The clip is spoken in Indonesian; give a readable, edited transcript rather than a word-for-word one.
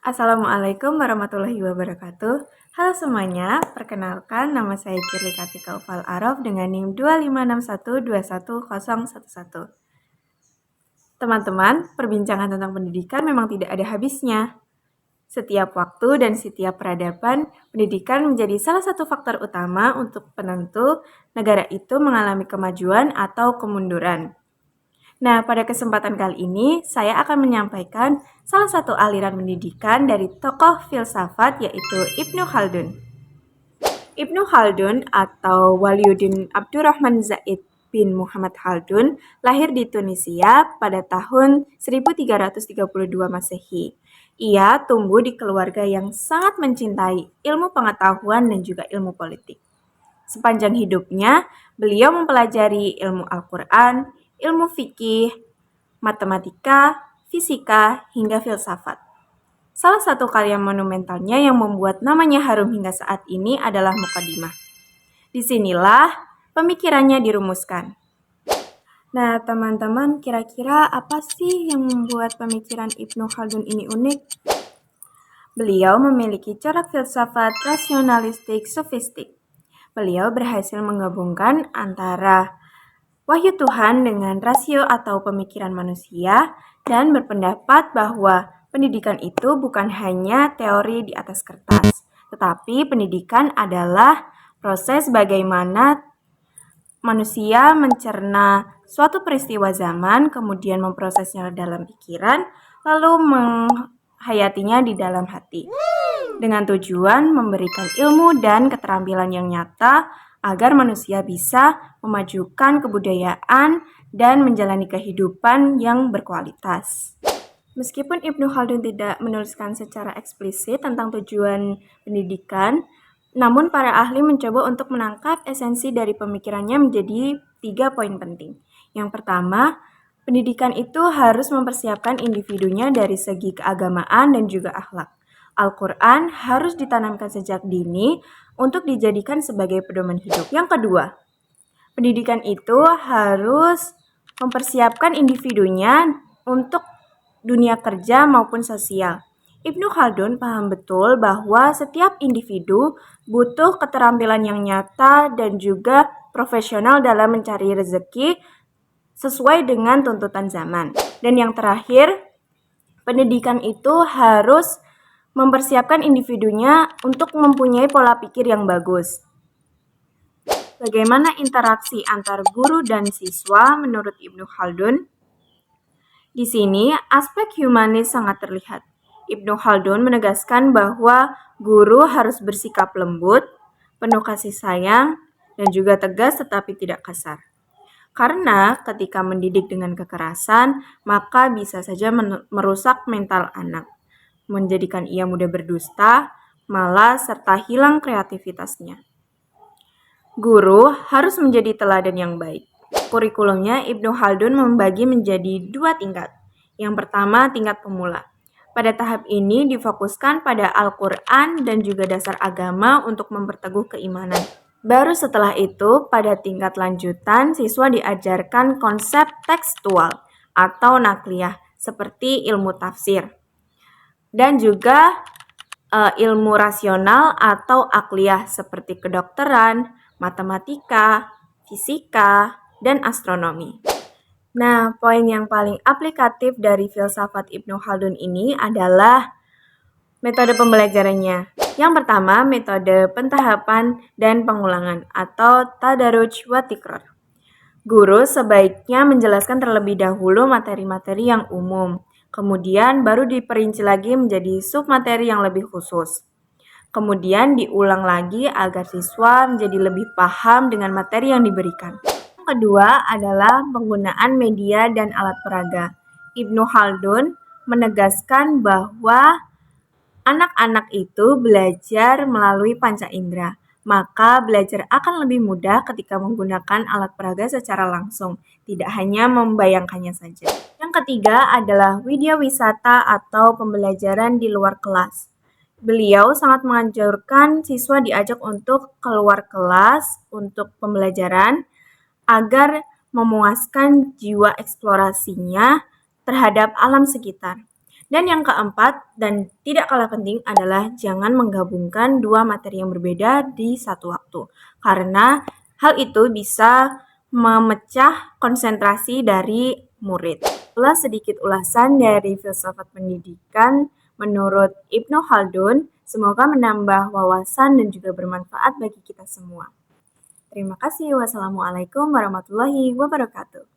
Assalamualaikum warahmatullahi wabarakatuh. Halo semuanya, perkenalkan nama saya Kirli Katika Ufal Araf dengan NIM 25612111. Teman-teman, perbincangan tentang pendidikan memang tidak ada habisnya. Setiap waktu dan setiap peradaban, pendidikan menjadi salah satu faktor utama untuk penentu negara itu mengalami kemajuan atau kemunduran. Nah, pada kesempatan kali ini, saya akan menyampaikan salah satu aliran pendidikan dari tokoh filsafat yaitu Ibnu Khaldun. Ibnu Khaldun atau Waliuddin Abdurrahman Zaid bin Muhammad Khaldun lahir di Tunisia pada tahun 1332 Masehi. Ia tumbuh di keluarga yang sangat mencintai ilmu pengetahuan dan juga ilmu politik. Sepanjang hidupnya, beliau mempelajari ilmu Al-Quran, ilmu fikih, matematika, fisika, hingga filsafat. Salah satu karya monumentalnya yang membuat namanya harum hingga saat ini adalah Muqaddimah. Disinilah pemikirannya dirumuskan. Nah, teman-teman, kira-kira apa sih yang membuat pemikiran Ibnu Khaldun ini unik? Beliau memiliki corak filsafat rasionalistik sofistik. Beliau berhasil menggabungkan antara wahyu Tuhan dengan rasio atau pemikiran manusia dan berpendapat bahwa pendidikan itu bukan hanya teori di atas kertas, tetapi pendidikan adalah proses bagaimana manusia mencerna suatu peristiwa zaman, kemudian memprosesnya dalam pikiran, lalu menghayatinya di dalam hati. Dengan tujuan memberikan ilmu dan keterampilan yang nyata agar manusia bisa memajukan kebudayaan dan menjalani kehidupan yang berkualitas. Meskipun Ibnu Khaldun tidak menuliskan secara eksplisit tentang tujuan pendidikan, namun para ahli mencoba untuk menangkap esensi dari pemikirannya menjadi 3 poin penting. Yang pertama, pendidikan itu harus mempersiapkan individunya dari segi keagamaan dan juga akhlak. Al-Quran harus ditanamkan sejak dini untuk dijadikan sebagai pedoman hidup. Yang kedua, pendidikan itu harus mempersiapkan individunya untuk dunia kerja maupun sosial. Ibnu Khaldun paham betul bahwa setiap individu butuh keterampilan yang nyata dan juga profesional dalam mencari rezeki sesuai dengan tuntutan zaman. Dan yang terakhir, pendidikan itu harus mempersiapkan individunya untuk mempunyai pola pikir yang bagus. Bagaimana interaksi antar guru dan siswa menurut Ibnu Khaldun? Di sini, aspek humanis sangat terlihat. Ibnu Khaldun menegaskan bahwa guru harus bersikap lembut, penuh kasih sayang, dan juga tegas tetapi tidak kasar. Karena ketika mendidik dengan kekerasan, maka bisa saja merusak mental anak, menjadikan ia mudah berdusta, malas, serta hilang kreativitasnya. Guru harus menjadi teladan yang baik. Kurikulumnya Ibnu Khaldun membagi menjadi 2 tingkat. Yang pertama, tingkat pemula. Pada tahap ini difokuskan pada Al-Quran dan juga dasar agama untuk memperteguh keimanan. Baru setelah itu, pada tingkat lanjutan, siswa diajarkan konsep tekstual atau nakliyah seperti ilmu tafsir dan juga ilmu rasional atau akliyah seperti kedokteran, matematika, fisika, dan astronomi. Nah, poin yang paling aplikatif dari filsafat Ibnu Khaldun ini adalah metode pembelajarannya. Yang pertama, metode pentahapan dan pengulangan atau tadaruj wa tikrar. Guru sebaiknya menjelaskan terlebih dahulu materi-materi yang umum, kemudian baru diperinci lagi menjadi submateri yang lebih khusus. Kemudian diulang lagi agar siswa menjadi lebih paham dengan materi yang diberikan. Yang kedua adalah penggunaan media dan alat peraga. Ibnu Khaldun menegaskan bahwa anak-anak itu belajar melalui panca indera, maka belajar akan lebih mudah ketika menggunakan alat peraga secara langsung, tidak hanya membayangkannya saja. Yang ketiga adalah widya wisata atau pembelajaran di luar kelas. Beliau sangat menganjurkan siswa diajak untuk keluar kelas untuk pembelajaran agar memuaskan jiwa eksplorasinya terhadap alam sekitar. Dan yang keempat, dan tidak kalah penting adalah jangan menggabungkan dua materi yang berbeda di satu waktu. Karena hal itu bisa memecah konsentrasi dari murid. Setelah sedikit ulasan dari filsafat pendidikan menurut Ibnu Khaldun, semoga menambah wawasan dan juga bermanfaat bagi kita semua. Terima kasih. Wassalamualaikum warahmatullahi wabarakatuh.